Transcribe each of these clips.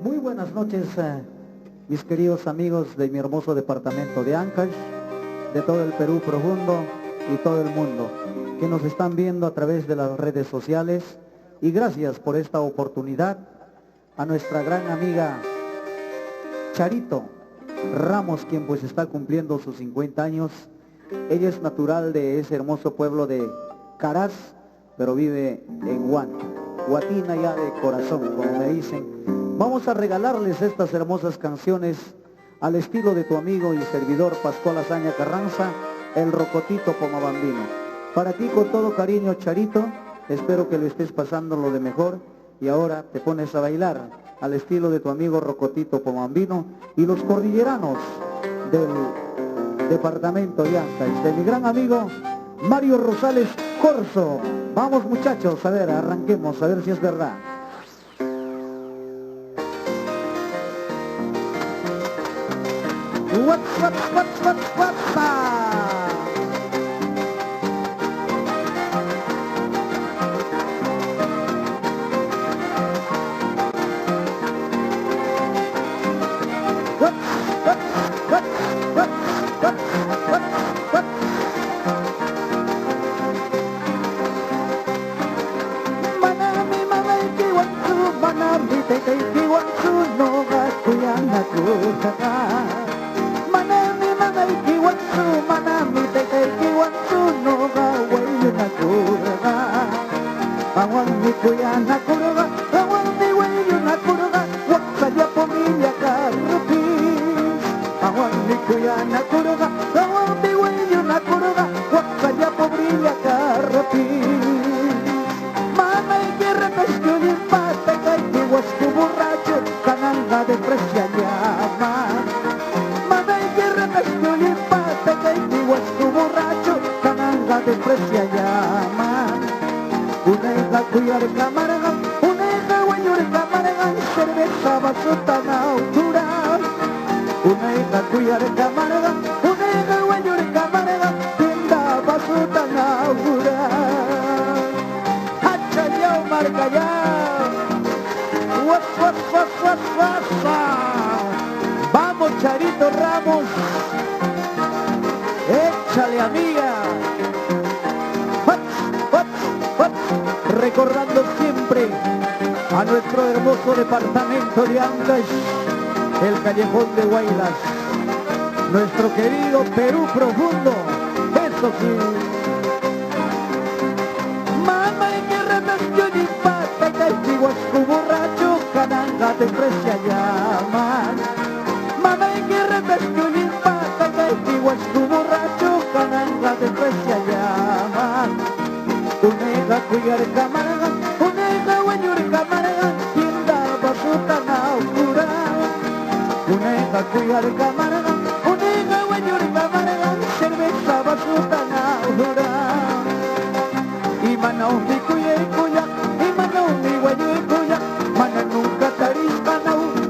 Muy buenas noches, mis queridos amigos de mi hermoso departamento de Ancash, de todo el Perú profundo y todo el mundo, que nos están viendo a través de las redes sociales. Y gracias por esta oportunidad a nuestra gran amiga Charito Ramos, quien pues está cumpliendo sus 50 años. Ella es natural de ese hermoso pueblo de Caraz, pero vive en Guatina ya de corazón, como me dicen. Vamos a regalarles estas hermosas canciones al estilo de tu amigo y servidor Pascual Azaña Carranza, el Rocotito Pomabambino. Para ti con todo cariño, Charito, espero que lo estés pasando lo de mejor, y ahora te pones a bailar al estilo de tu amigo Rocotito Pomabambino y los cordilleranos del departamento de Ancash, de mi gran amigo Mario Rosales Corso. Vamos muchachos, a ver, arranquemos, a ver si es verdad. Vamos Charito Ramos, échale amiga. Recordando siempre a nuestro hermoso departamento de Ancash, el callejón de Huaylas, nuestro querido Perú profundo. Eso sí. Mamá y que renació y pata castigo a su borracho, cananga de precia llaman. Mamá y que renació y pata castigo a su borracho, cananga de precia llaman. Unega cuidar camarga, unega guayur camarga, tienda basuta naukura. Unega cuidar camarga, unega guayur camarga, cerveza basuta naukura. Y manao mi cuya y cuya, y manao mi guayu y cuya, mana nunca taris manao.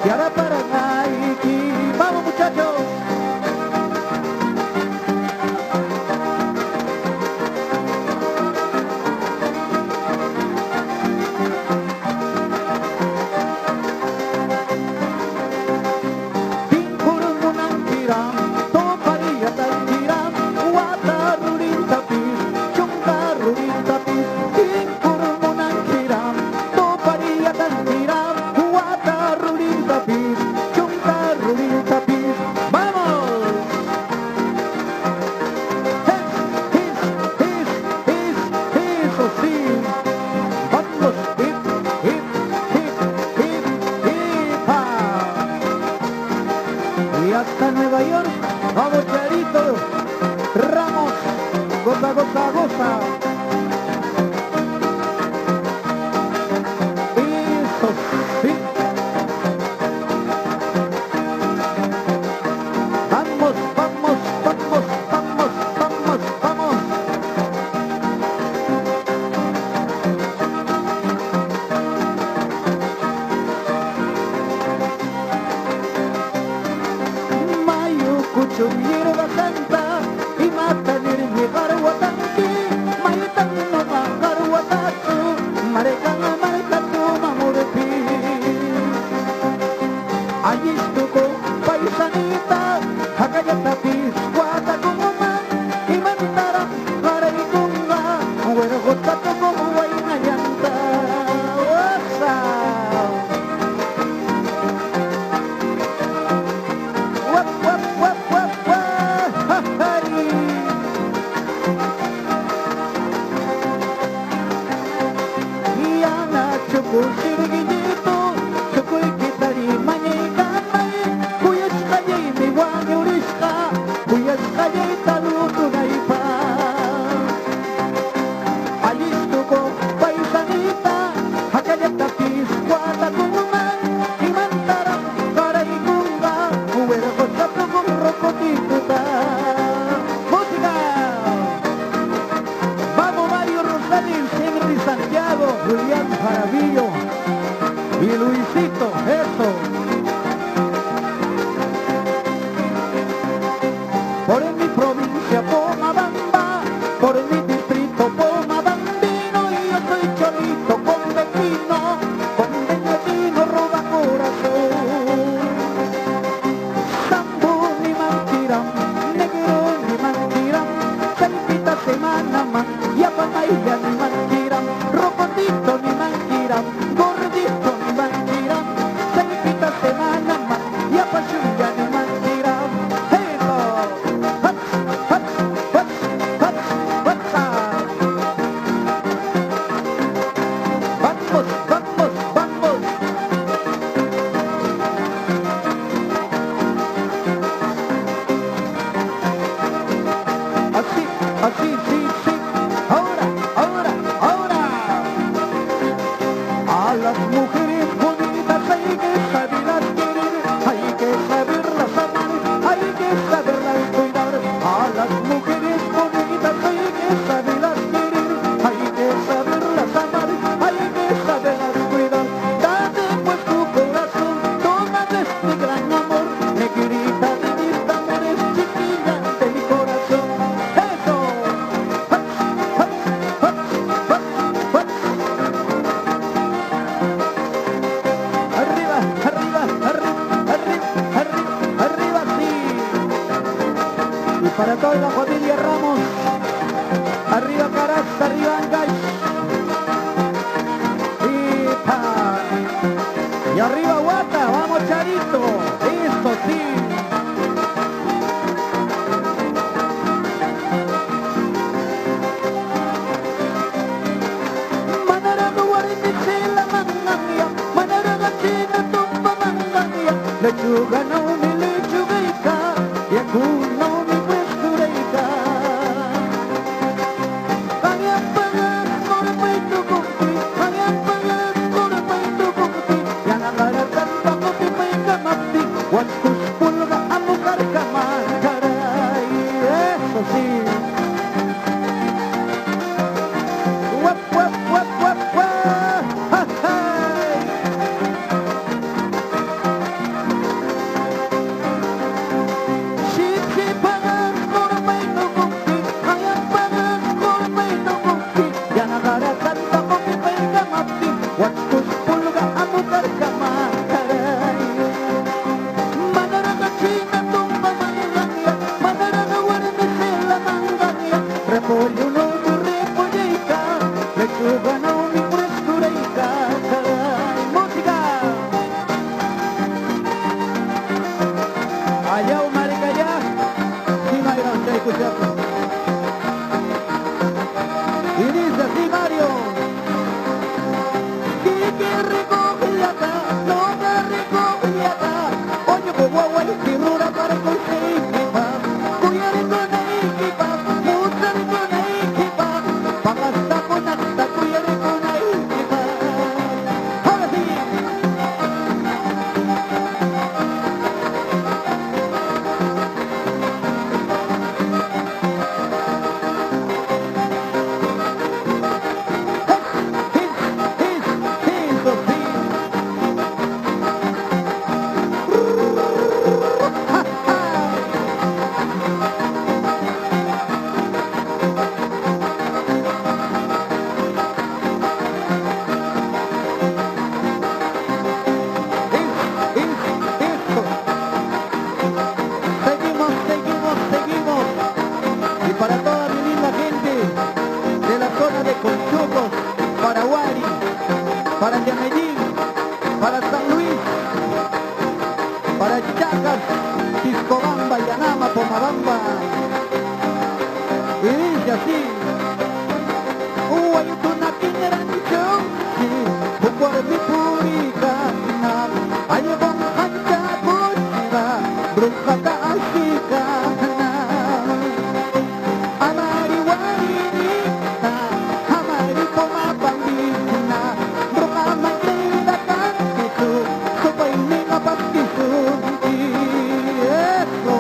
y ahora para Nike. ¡Vamos, muchachos! Hasta Nueva York, vamos Charito, Ramos, goza, goza, goza. Eso sí. Vamos, vamos, vamos, vamos, vamos, vamos. Kuchumiro basanta imata nirmi garwatanki maitan no garwatatu marekatu mamurpi ayistuko paisanita hakayatapi wata kumuma imantara garaikunga wergotatu kuwaina yanta wasa Julián Jaramillo y Luisito, eso. Por mi provincia Pomabamba, por mi distrito Pomabambino, y yo soy cholito con vecino roba corazón. Sambo ni mantiram, negro ni mantiram, salpita semana man, y a papaya ni mantiram, rocotito ni mantiram, gordito ni mantiram, salpita semana man, y a pachuya ni mantiram. Hello, hats, hats, hats, hats, hats. Vamos, vamos, vamos. Así, así, sí, sí. Ahora, ahora, ahora. A las mujeres bonitas hay que saberlas querer, hay que saberlas amar, hay que saberlas cuidar. A las mujeres bonitas hay que saberlas querer, hay que saberlas amar, hay que saberlas cuidar. Date pues tu corazón, toma de este gran amor, negrita de mis amores, chiquilla de mi corazón. Eso. Arriba, arriba, arriba, arriba, arriba, arriba, sí. Y para toda la familia Ramos, arriba Caras, arriba Ancash. Y arriba Guata, vamos Charito, eso sí. Lechuga no mi lechugueika, y no mi puestureika. Ayapagas por peito kumpi, ayapagas por peito kumpi, yang agaratan bango ti peika mati, waskus pulga amukar kamar karay, eso sí. Wap wap wap wap wap, ha ha. escucharlo. Y dice así, Mario. Qué recogida, no te recogida. Oye, que guagua y figura para conseguir equipa. Cuidar con equipa, mucha con equipa. Para estar con hasta cuidar con equipa. Ahora sí. Seguimos. Y para toda mi linda gente de la zona de Conchucos, Paraguay, para Medellín, para San Luis, para Chacas, Chiscobamba, Yanama, Pomabamba. Y dice así. Uayutuna kinrancho, bukwari purikana, ayabang handa pusiga, brukata asikana. Amari warinita, amari pomapambina, brukamaganda kantisu, supay ni mapagtisu. Eso.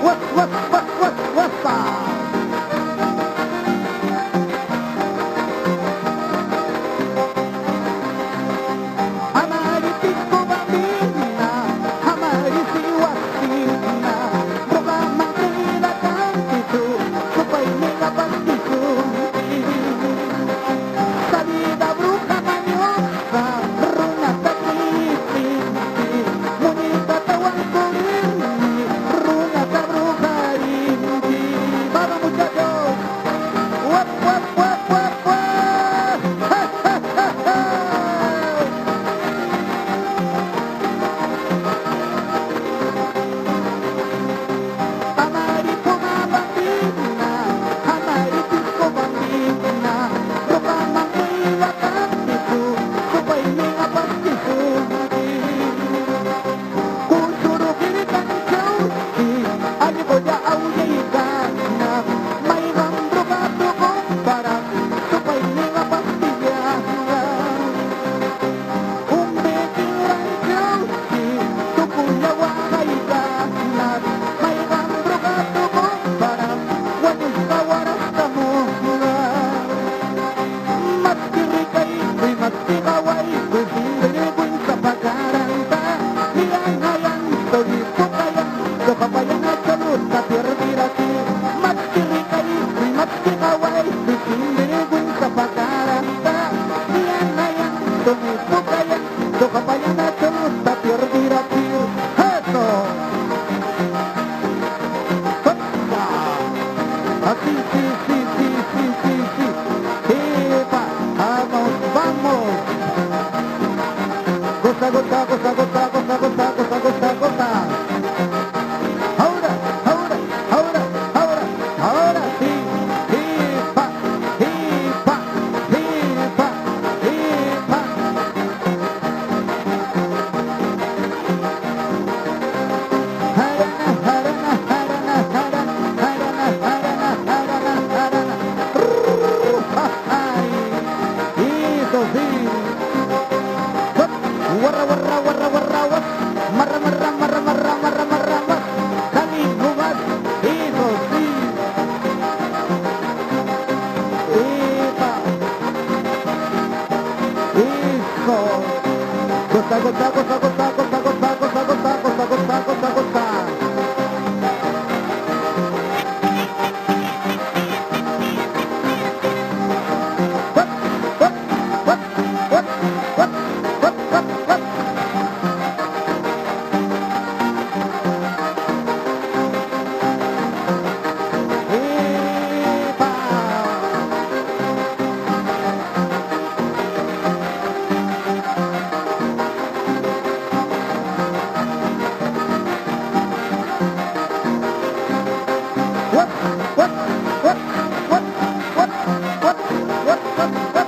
What's Ahora sí. What?